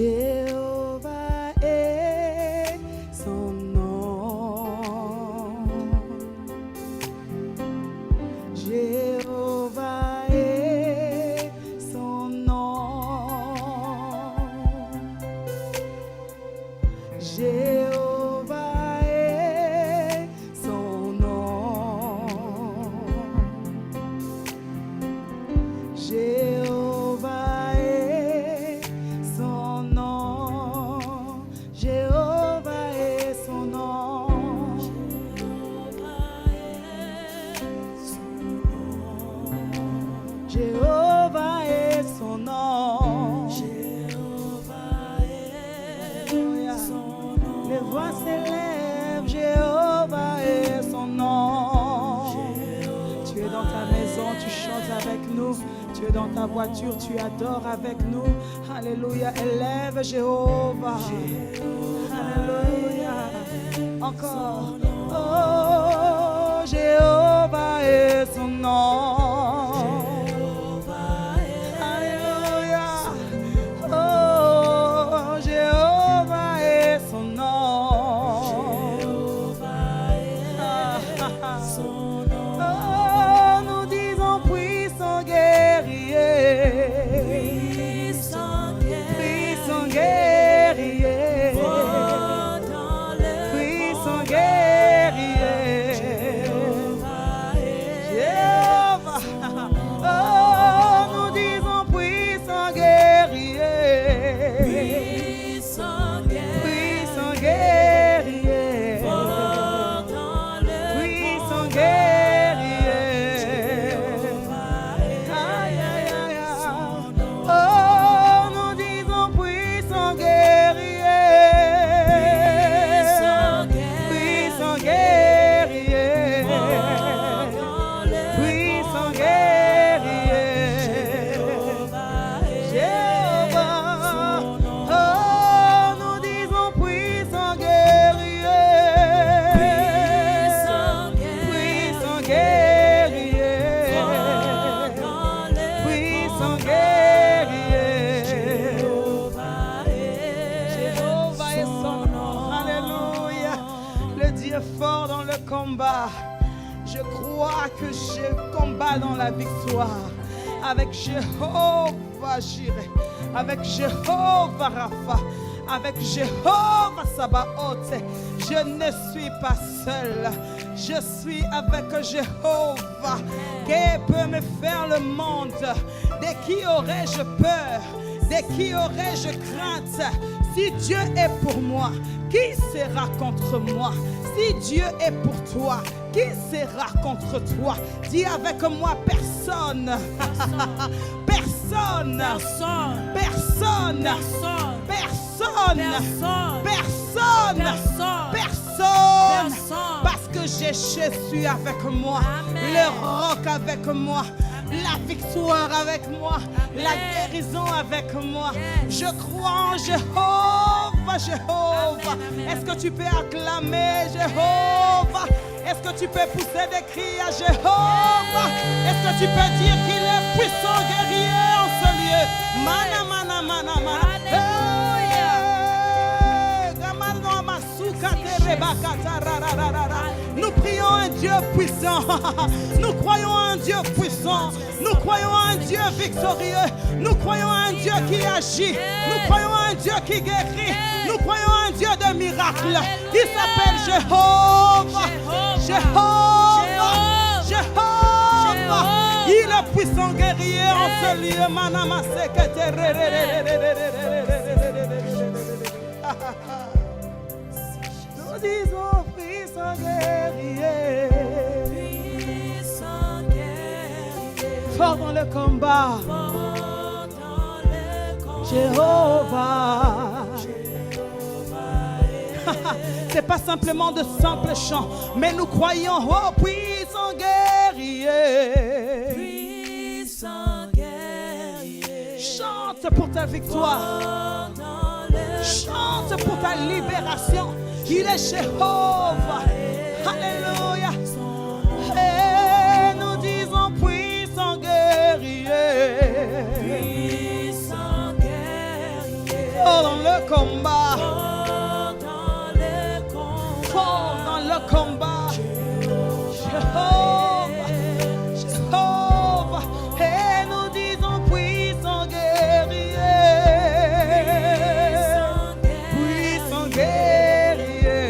Jéhovah est son nom. Jéhovah est son nom. Jéhovah est son nom. Jéhovah est son nom. Jéhovah est son nom. Jéhovah est son nom. Les voix s'élèvent, Jéhovah est son nom. Tu es dans ta maison, tu chantes avec nous. Tu es dans ta voiture, tu adores avec nous. Alléluia, élève Jéhovah. Alléluia. Encore. Oh, Jéhovah est son nom. Alléluia. Oh, Jéhovah est son nom. Oh, nous disons puissant guerrier. Puissant guerrier. Puissant guerrier. Jéhovah. Oh, nous disons puissant guerrier. Puissant guerrier. Puissant guerrier. Aïe, aïe, aïe, aïe. Oh, nous disons puissant guerrier. Puissant guerrier. Puissant guerrier. Jéhovah. Oh, nous disons puissant guerrier. Puissant guerrier. Puissant guerrier. Jéhovah est son nom. Alléluia. Le Dieu fort dans le combat. Je crois que je combats dans la victoire. Avec Jéhovah Jireh, avec Jéhovah Rapha, avec Jéhovah Sabaoth. Je ne suis pas seul. Je suis avec Jéhovah. Qui peut me faire le monde? De qui aurais-je peur? De qui aurais-je crainte? Si Dieu est pour moi, qui sera contre moi? Si Dieu est pour toi, qui sera contre toi? Dis avec moi, personne. Personne. Personne. Personne. Personne. Parce que j'ai Jésus avec moi, le roc avec moi, la victoire avec moi, la guérison avec moi. Je crois en Jéhovah, Jéhovah. Est-ce que tu peux acclamer Jéhovah? Est-ce que tu peux pousser des cris à Jéhovah? Est-ce que tu peux dire qu'il est puissant guerrier en ce lieu? Mana, mana, mana, mana. Nous prions un Dieu puissant. Nous croyons un Dieu puissant. Nous croyons un Dieu victorieux. Nous croyons un Dieu qui agit. Nous croyons un Dieu qui guérit. Nous croyons un Dieu de miracles. Il s'appelle Jéhovah. Jéhovah. Jéhovah. Il est puissant guerrier en ce lieu. Manama nous disons puissant guerrier. Fort dans le combat. Jéhovah. C'est pas simplement de simples chants, mais nous croyons, oh puissant guerrier. Chante pour ta victoire. Chante pour ta libération. Il est Jéhovah. Alléluia. Et nous disons puissant guerrier. Oh, dans combat. Fort dans le combat. Jéhovah, Jéhovah, et nous disons puissant guerrier, puissant guerrier,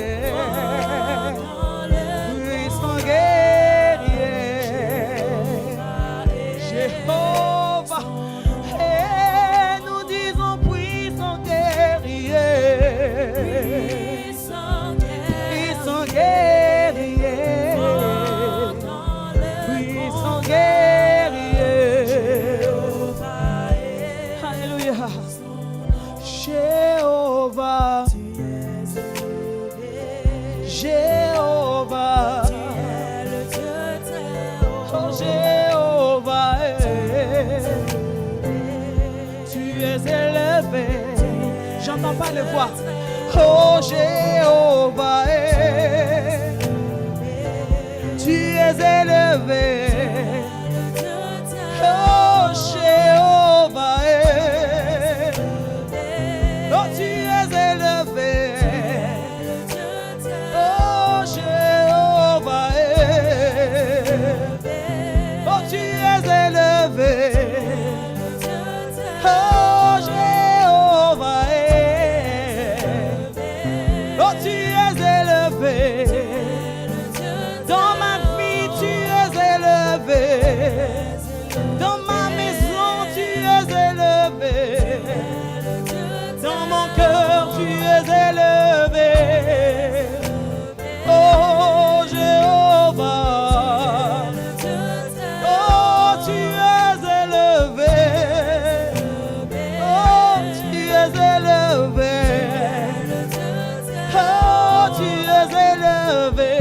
puissant guerrier, Jéhovah, et nous disons puissant guerrier, puissant guerrier. Alléluia. Jéhovah, Jéhovah, oh Jéhovah, tu es élevé. J'entends pas les voix. Oh Jéhovah, tu es élevé. Oh Jéhovah, oh tu es élevé. Oh Jéhovah, oh tu es élevé. Oh Jéhovah, oh tu es élevé. Dans ma vie tu es élevé. Dans ma maison, tu es élevé. Dans mon cœur, tu es élevé. Oh Jéhovah, oh tu es élevé. Oh tu es élevé. Oh tu es élevé.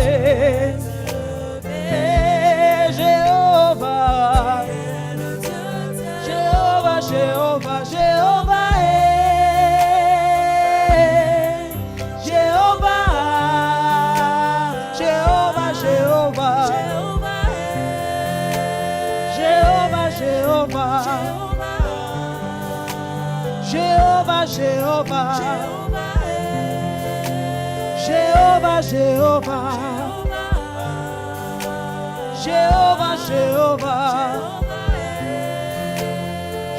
Hey, Jéhovah. Jéhovah, Jéhovah, Jéhovah, Jéhovah, Jéhovah, Jéhovah, Jéhovah, Jéhovah, Jéhovah, Jéhovah, Jéhovah, Jéhovah,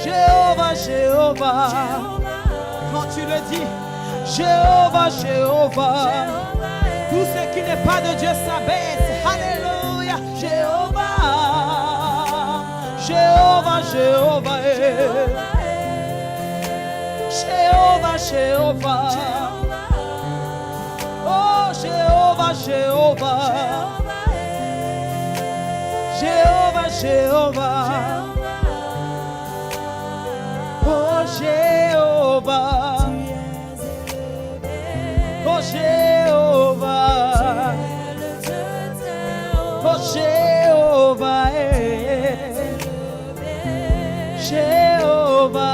Jéhovah, Jéhovah, quand tu le dis, Jéhovah, Jéhovah, tout ce qui n'est pas de Dieu s'abaisse. Alléluia, Jéhovah, Jéhovah, Jéhovah, Jéhovah, Jéhovah, oh Jéhovah, Jéhovah, Jéhovah, Jéhovah. Oh Jéhovah, oh Jéhovah, oh Jéhovah, Jéhovah,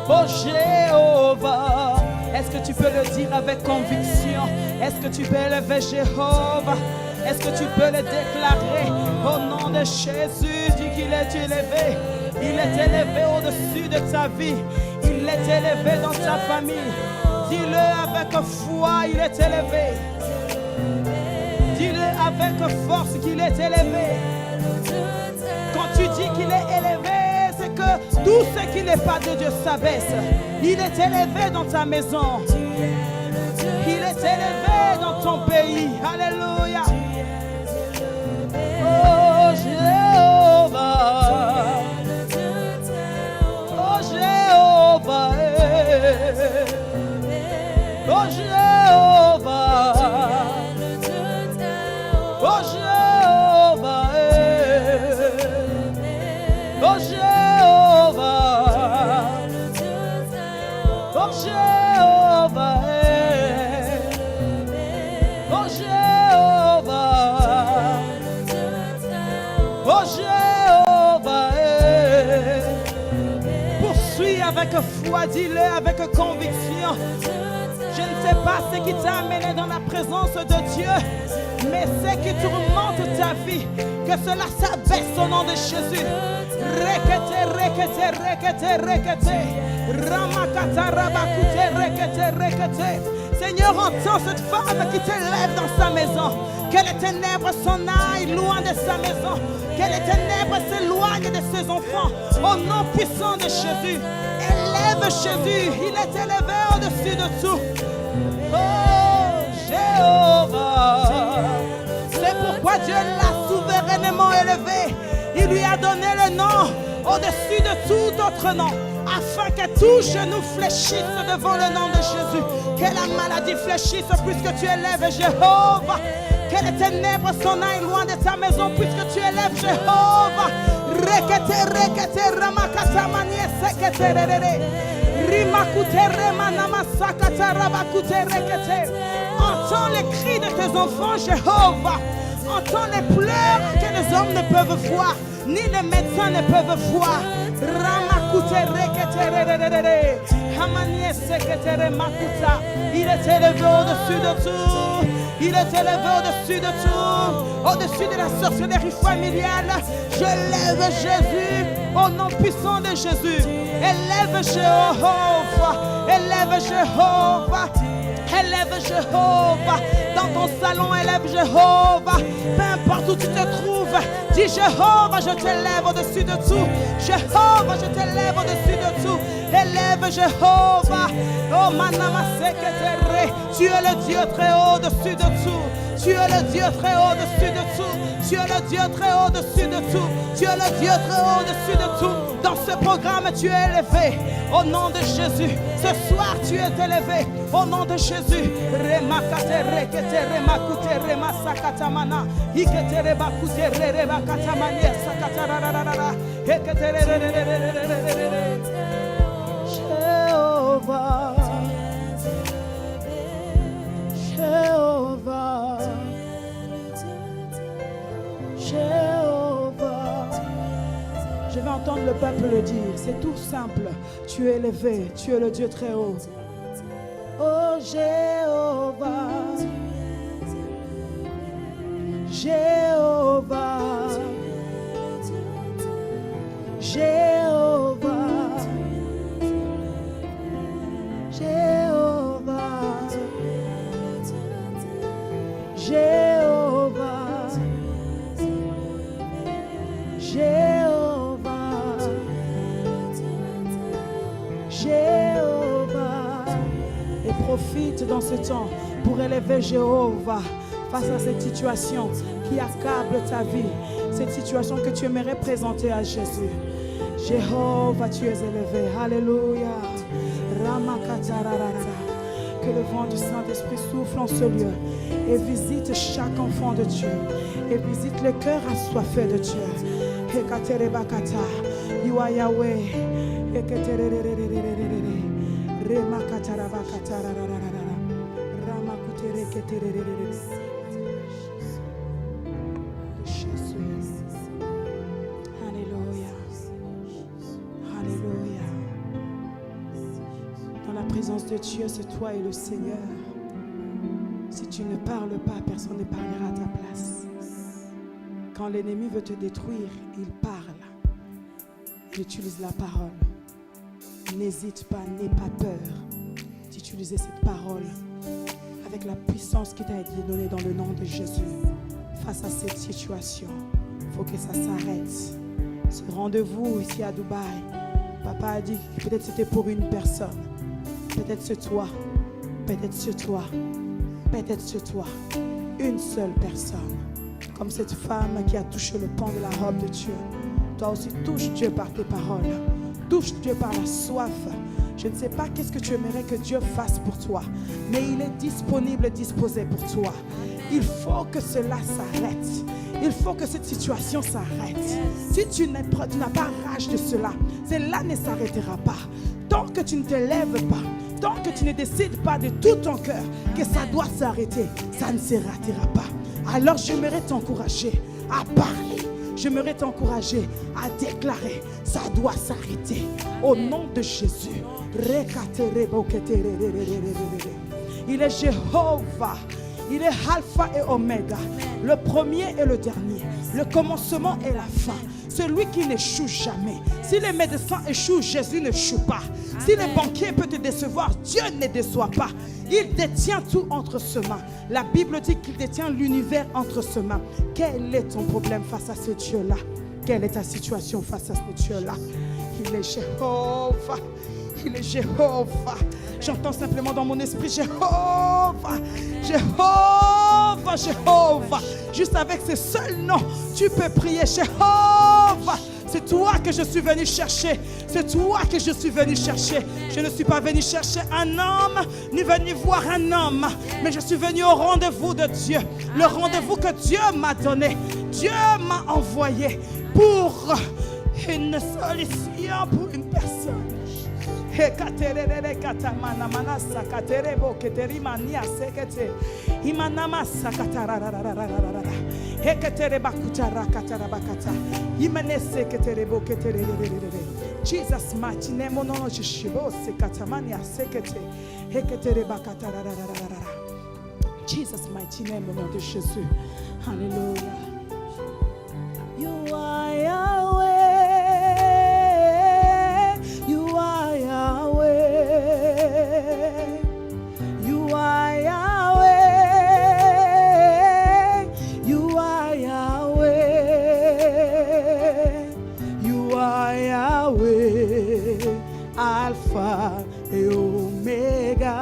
oh Jéhovah. Est-ce que tu peux le dire avec conviction? Est-ce que tu peux élever Jéhovah? Est-ce que tu peux le déclarer au nom de Jésus? Dis qu'il est élevé. Il est élevé au-dessus de ta vie. Il est élevé dans ta famille. Dis-le avec foi, il est élevé. Dis-le avec force qu'il est élevé. Quand tu dis qu'il est élevé, c'est que tout ce qui n'est pas de Dieu s'abaisse. Il est élevé dans ta maison. Il est élevé dans ton pays. Alléluia. Oh Jéhovah, oh Jéhovah, oh Jéhovah, oh Jéhovah, oh Jéhovah, oh Jéhovah, oh Jéhovah. Oh Jéhovah, poursuis avec foi, dis-le avec conviction. Je ne sais pas ce qui t'a amené dans la présence de Dieu, mais ce qui tourmente ta vie, que cela s'abaisse au nom de Jésus. Seigneur, entends cette femme qui t'élève dans sa maison. Que les ténèbres s'en aillent loin de sa maison. Que les ténèbres s'éloignent de ses enfants. Au nom puissant de Jésus. Élève Jésus. Il est élevé au-dessus de tout. Oh, Jéhovah. C'est pourquoi Dieu l'a souverainement élevé. Il lui a donné le nom au-dessus de tout autre nom, afin que tout genou fléchisse devant le nom de Jésus. Que la maladie fléchisse puisque tu élèves Jéhovah. Que les ténèbres s'en aillent loin de ta maison puisque tu élèves Jéhovah. Entends les cris de tes enfants, Jéhovah. Entends les pleurs que les hommes ne peuvent voir, ni les médecins ne peuvent voir. Il est élevé au-dessus de tout. Il est élevé au-dessus de tout. Au-dessus de la sorcellerie familiale. Je lève Jésus au nom puissant de Jésus. Élève Jéhovah. Élève Jéhovah. Élève Jéhovah. Dans ton salon, élève Jéhovah. Peu importe où tu te trouves, dis Jéhovah, je t'élève au-dessus de tout. Jéhovah, je t'élève au-dessus de tout. Élève Jéhovah. Oh, Manama Sekere. Tu es le Dieu très haut au-dessus de tout. Tu es le Dieu très haut au-dessus de tout. Tu es le Dieu très haut au-dessus de tout. Tu es le Dieu très haut au-dessus de tout. Dans ce programme, tu es élevé. Au nom de Jésus. Ce soir, tu es élevé. Au nom de Jésus. Jéhovah. Jéhovah. Jéhovah. Je vais entendre le peuple le dire. C'est tout simple. Tu es élevé. Tu es le Dieu très haut. Oh Jéhovah. Jéhovah. Jéhovah. Jéhovah. Jéhovah. Jéhovah. Jéhovah. Et profite dans ce temps pour élever Jéhovah face à cette situation qui accable ta vie, cette situation que tu aimerais présenter à Jésus. Jéhovah, tu es élevé. Alléluia. Que le vent du Saint-Esprit souffle en ce lieu et visite chaque enfant de Dieu et visite le cœur assoiffé de Dieu. You are Yahweh. De Dieu, c'est toi et le Seigneur. Si tu ne parles pas, personne ne parlera à ta place. Quand l'ennemi veut te détruire, il parle. Il utilise la parole. N'hésite pas, n'aie pas peur d'utiliser cette parole avec la puissance qui t'a été donnée dans le nom de Jésus. Face à cette situation, il faut que ça s'arrête. Ce rendez-vous ici à Dubaï, papa a dit que peut-être c'était pour une personne. Peut-être c'est toi, peut-être c'est toi, peut-être c'est toi. Une seule personne. Comme cette femme qui a touché le pan de la robe de Dieu. Toi aussi, touche Dieu par tes paroles. Touche Dieu par la soif. Je ne sais pas qu'est-ce que tu aimerais que Dieu fasse pour toi. Mais il est disponible, disposé pour toi. Il faut que cela s'arrête. Il faut que cette situation s'arrête. Si tu n'as pas rage de cela, cela ne s'arrêtera pas. Tant que tu ne te lèves pas, tant que tu ne décides pas de tout ton cœur que ça doit s'arrêter, ça ne s'arrêtera pas. Alors j'aimerais t'encourager à parler. J'aimerais t'encourager à déclarer, ça doit s'arrêter. Au nom de Jésus. Il est Jéhovah. Il est Alpha et Oméga, le premier et le dernier, le commencement et la fin. Celui qui n'échoue jamais. Si les médecins échouent, Jésus n'échoue pas. Si les banquiers peuvent te décevoir, Dieu ne déçoit pas. Il détient tout entre ses mains. La Bible dit qu'il détient l'univers entre ses mains. Quel est ton problème face à ce Dieu-là? Quelle est ta situation face à ce Dieu-là? Il est Jéhovah. Il est Jéhovah. J'entends simplement dans mon esprit Jéhovah. Jéhovah, Jéhovah. Juste avec ces seuls noms, tu peux prier Jéhovah. C'est toi que je suis venu chercher. C'est toi que je suis venu chercher. Je ne suis pas venu chercher un homme, ni venu voir un homme. Mais je suis venu au rendez-vous de Dieu. Le rendez-vous que Dieu m'a donné. Dieu m'a envoyé pour une solution, pour une personne. Jesus mighty name ono chishibo sekatamania sekete heketere bakata. Jesus mighty name au nom de Jésus. Alléluia. You are Yahweh. You are Yahweh. You are Yahweh. You are Yahweh. You are Yahweh. Alpha et Omega.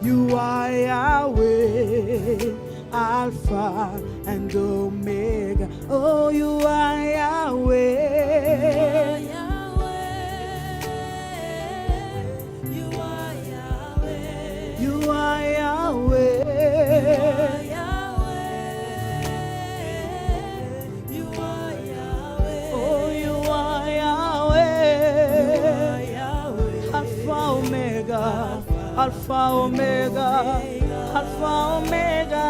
You are Yahweh. Alpha and Omega. Oh, you are Yahweh. You are Yahweh. You are Yahweh. You are Yahweh. Oh, you are Yahweh. Alpha Omega. Alpha Omega. Alpha Omega,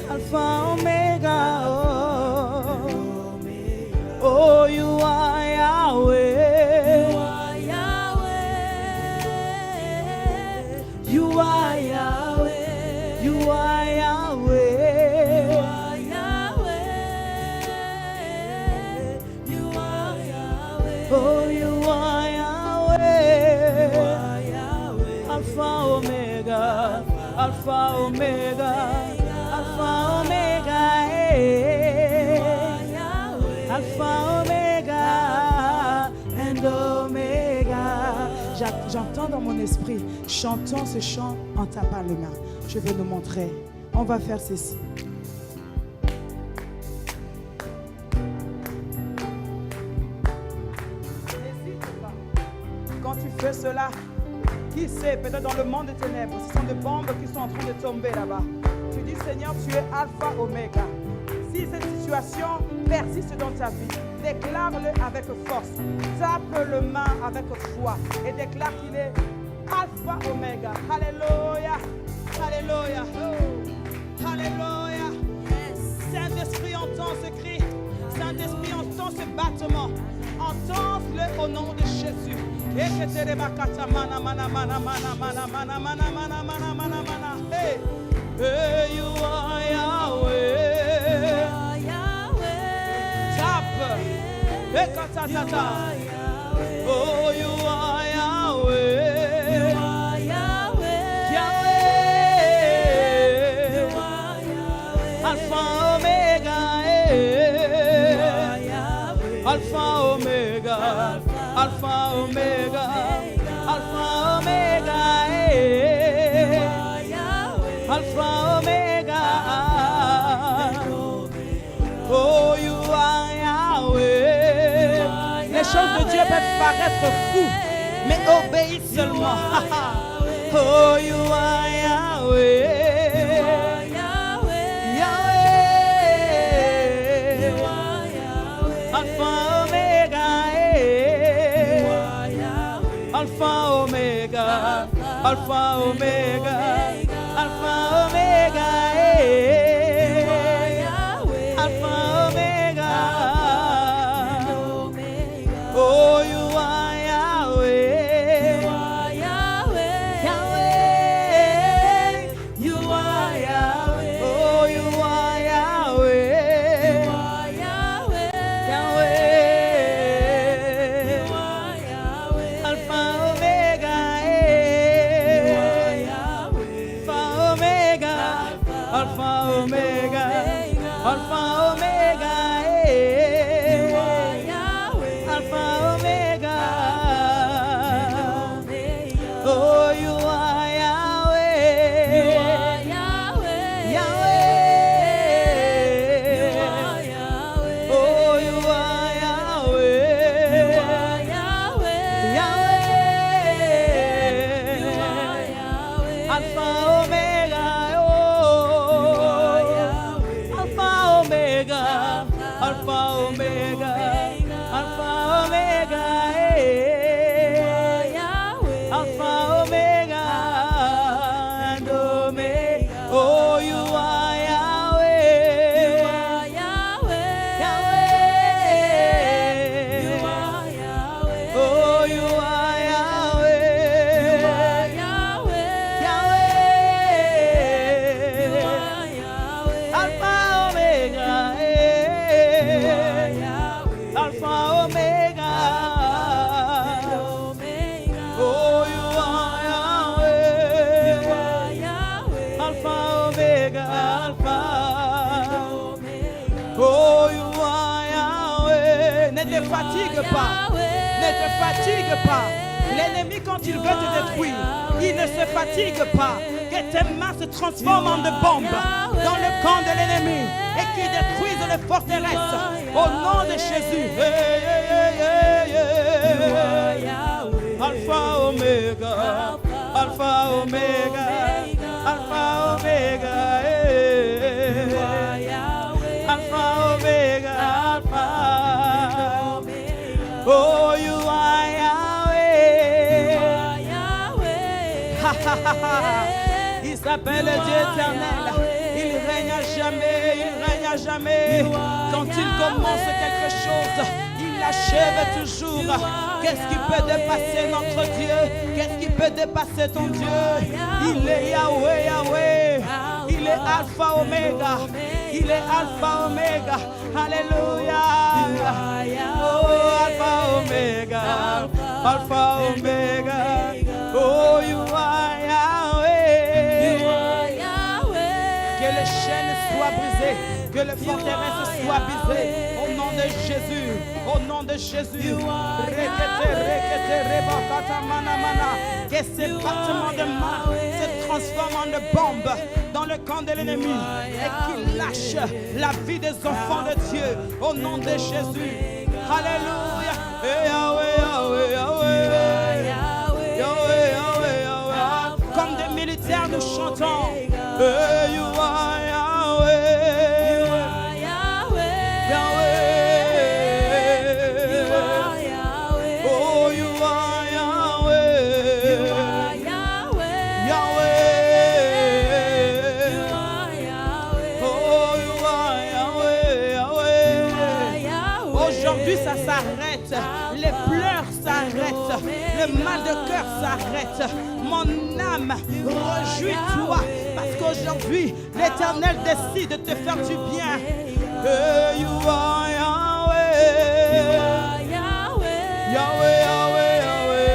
Alpha Omega, oh, you are Yahweh. You are Yahweh. You are Yahweh. You are Yahweh. Oh, you are Yahweh. Alpha Omega, Alpha Omega, Alpha Omega, Alpha Omega and Omega. J'entends dans mon esprit, chantons ce chant en tapant les mains. Je vais nous montrer. On va faire ceci. N'hésite pas. Quand tu fais cela, qui sait, peut-être dans le monde des ténèbres, ce sont des bombes qui sont en train de tomber là-bas. Tu dis, Seigneur, tu es Alpha, Oméga. Si cette situation persiste dans ta vie, déclare-le avec force. Tape-le main avec foi et déclare qu'il est Alpha, Oméga. Alléluia. Alléluia. Oh. Alléluia. Saint-Esprit, entend ce cri. Saint-Esprit, entend ce battement. Entends-le au nom de Jésus. Hey, you are Yahweh. Tap. Oh, you are Yahweh. Yahweh. Alpha Omega. Alpha Omega. Alpha Omega, Alpha Omega, Alpha Omega. Oh, you are Yahweh. Les choses de Dieu peuvent paraître fous, mais obéis seulement. Oh, you are Yahweh. Yahweh. Alpha Omega. Alpha Omega, Alpha Omega, Alpha Omega, Alpha Omega. Oh, you are Yahweh. Yahweh, Alpha Omega, oh, Alpha Omega, Alpha Omega, Alpha Omega, Alpha Omega, and Omega. Oh, you are Yahweh, Yahweh, oh, you are Yahweh, Yahweh, Alpha Omega, Alpha Omega. Oh, you are Yahweh, Alpha Omega, Alpha. Oh, you are Yahweh. Ne te fatigue pas. Ne te fatigue pas. L'ennemi, quand il veut te détruire, il ne se fatigue pas. Que tes mains se transforment en de bombes dans le camp de l'ennemi et qui détruisent les forteresses au nom de Jésus. Alpha Omega, Alpha Omega, Alpha Omega, Alpha Omega, Alpha. Oh, you are Yahweh. Il s'appelle le Dieu éternel. Il règne à jamais, il règne à jamais. Quand il commence quelque chose, il l'achève toujours. Qu'est-ce qui peut dépasser notre Dieu? Qu'est-ce qui peut dépasser ton Dieu? Il est Yahweh, Yahweh. Il est Alpha Omega. Il est Alpha Omega. Alléluia. Oh, Alpha Omega. Alpha Omega. Oh, you are Yahweh. Que les chaînes soient brisées. Que les forteresses soient brisées. Au nom de Jésus. Au nom de Jésus. Que ces battements de main se transforment en de bombes dans le camp de l'ennemi et qu'il lâche la vie des enfants de Dieu. Au nom de Jésus. Alléluia. Yahweh, Yahweh, Yahweh. Yahweh, Yahweh, Yahweh. Comme des militaires nous chantons. You are Yahweh. Ça s'arrête, les pleurs s'arrêtent, le mal de cœur s'arrête. Mon âme, réjouis-toi, parce qu'aujourd'hui, l'Éternel décide de te faire du bien. You are Yahweh, Yahweh, Yahweh, Yahweh.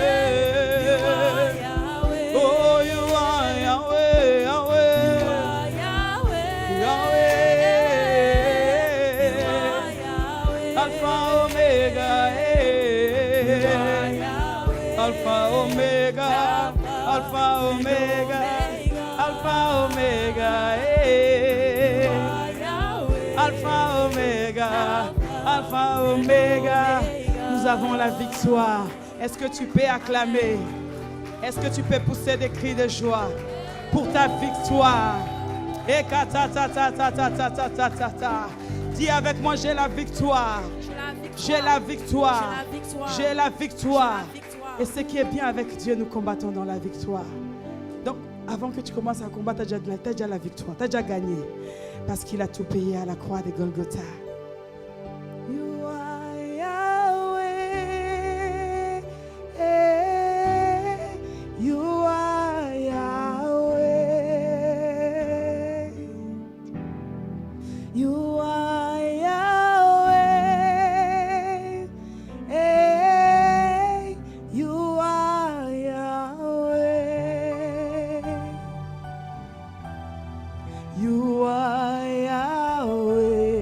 Oh, you are Yahweh, Yahweh, Yahweh. Alpha Omega, Alpha Omega, Alpha Omega, Alpha Omega, Alpha Omega, Alpha Omega. Nous avons la victoire. Est-ce que tu peux acclamer? Est-ce que tu peux pousser des cris de joie pour ta victoire? Dis avec moi, j'ai la victoire. J'ai la victoire. J'ai la victoire. Et ce qui est bien avec Dieu, nous combattons dans la victoire. Donc, avant que tu commences à combattre, tu as déjà la victoire. Tu as déjà gagné. Parce qu'il a tout payé à la croix de Golgotha. You are Yahweh. You are Yahweh. You are Yahweh. You are Yahweh. You are Yahweh.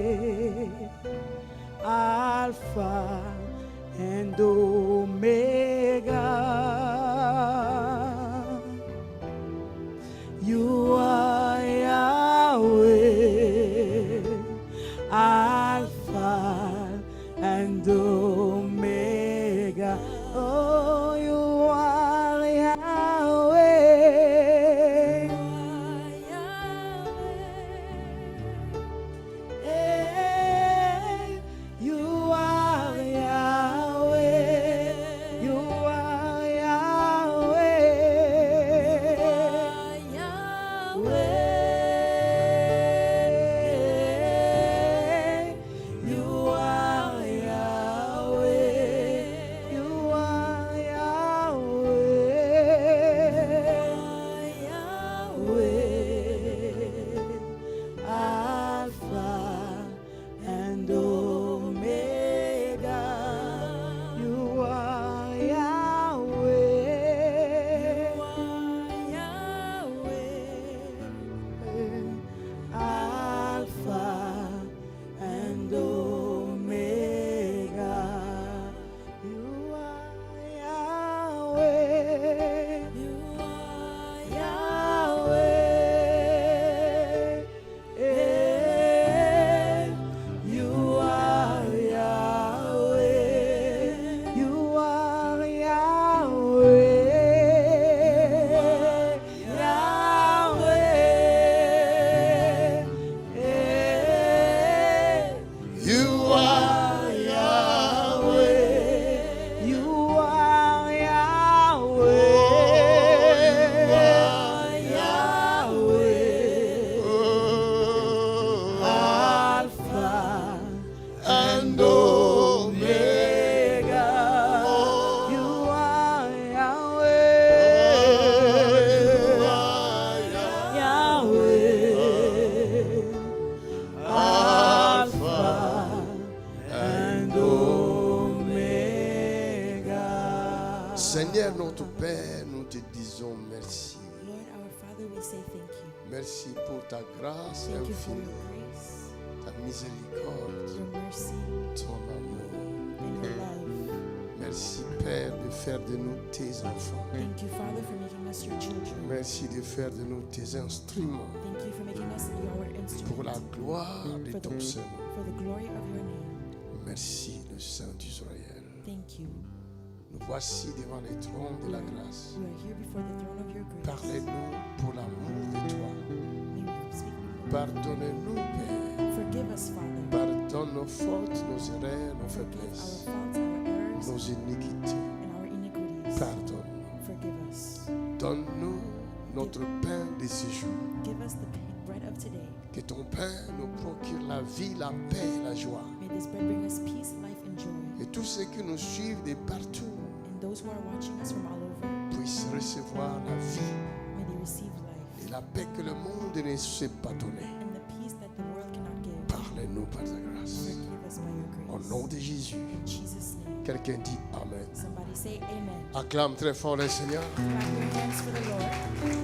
Seigneur notre Père, nous te disons merci. Lord our Father, we say thank you. Merci pour ta grâce Thank you for infinie, your grace, ta miséricorde, your mercy, ton amour. and your love. Merci Père de faire de nous tes enfants. Thank you, Father, for making us your children. Merci de faire de nous tes instruments Thank you for making us your pour la instrument gloire de for ton the, Saint. for the glory of your name. Merci le Saint d'Israël. Thank you. Nous voici devant le trône de la grâce. We are here before the throne of your grace. Parlez-nous pour l'amour de toi. May we speak before Pardonnez-nous, Père. you. Forgive us, Father. Pardonne nos fautes, nos erreurs, nos Forgive our faiblesses, faults, our errors, nos iniquités. and our iniquities. Pardonne-nous. Forgive us. Donne-nous notre pain de ce jour. Give us the bread of today. Que ton pain nous procure la vie, la paix et la joie. May this bread bring us peace, life, and joy. Et tous ceux qui nous suivent de partout And those who are watching us from all over, puissent recevoir la vie may they receive life et la paix que le monde ne sait pas donner. and the peace that the world cannot give. Parlez-nous par ta grâce. Forgive us by your Au grace. nom de Jésus. In Jesus' name. Quelqu'un dit Amen. Somebody say amen. Acclame très fort le Seigneur. Clap your hands for the Lord.